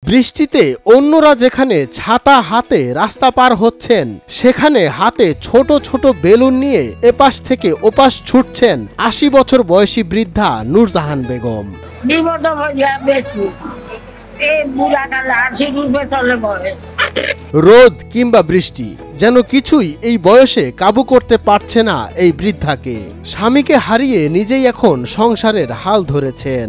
বৃষ্টিতে অন্যরা যেখানে ছাতা হাতে রাস্তা পার হচ্ছেন, সেখানে হাতে ছোট ছোট বেলুন নিয়ে এপাশ থেকে ওপাশ ছুটছেন ৮০ বছর বয়সী বৃদ্ধা নূরজাহান বেগম। রোদ কিংবা বৃষ্টি যেন কিছুই এই বয়সে কাবু করতে পারছে না এই বৃদ্ধাকে। স্বামীকে হারিয়ে নিজেই এখন সংসারের হাল ধরেছেন।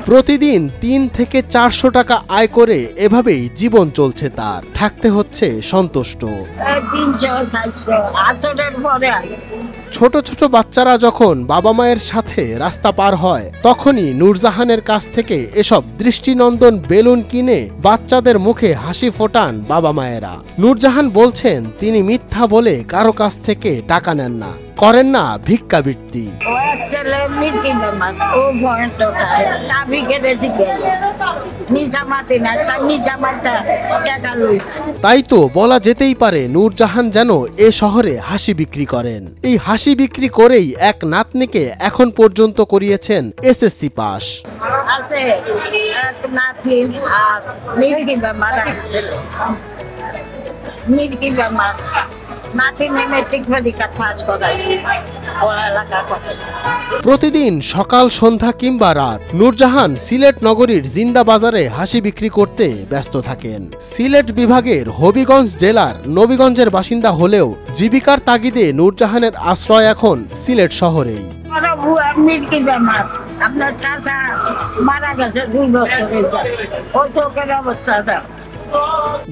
প্রতিদিন ৩ থেকে ৪০০ টাকা আয় করে এভাবেই জীবন চলছে তার। থাকতে হচ্ছে সন্তুষ্ট। ছোট ছোট বাচ্চারা যখন বাবা মায়ের সাথে রাস্তা পার হয়, তখনই নূরজাহানের কাছ থেকে এসব দৃষ্টিনন্দন বেলুন কিনে বাচ্চাদের মুখে হাসি ফোটান বাবা মায়েরা। নূরজাহান বলছেন তিনি মিথ্যা বলে কারো কাছ থেকে টাকা নেন না, করেন না ভিক্ষাবৃত্তি। তাই তো বলা যেতেই পারে নূরজাহান যেন এ শহরে হাসি বিক্রি করেন। এই হাসি বিক্রি করেই এক নাতনিকে এখন পর্যন্ত করিয়েছেন এসএসসি পাস। প্রতিদিন সকাল সন্ধ্যা কিংবা রাত নূরজাহান সিলেট নগরীর জিন্দা বাজারে হাসি বিক্রি করতে ব্যস্ত থাকেন। সিলেট বিভাগের হবিগঞ্জ জেলার নবীগঞ্জের বাসিন্দা হলেও জীবিকার তাগিদে নূরজাহানের আশ্রয় এখন সিলেট শহরেই। আপনার চাচা মারা গেছে 2 বছর, ওই চোখের অবস্থা।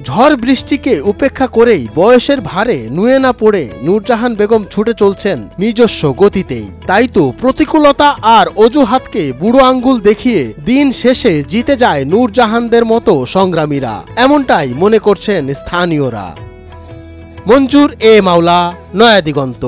ঝড় বৃষ্টিকে উপেক্ষা করেই বয়সের ভারে নুয়ে না পড়ে নূরজাহান বেগম ছুটে চলছেন নিজস্ব গতিতেই। তাই তো প্রতিকূলতা আর অজুহাতকে বুড়ো আঙ্গুল দেখিয়ে দিন শেষে জিতে যায় নূরজাহানদের মতো সংগ্রামীরা, এমনটাই মনে করছেন স্থানীয়রা। মঞ্জুর এ মাওলা, নয়া দিগন্ত।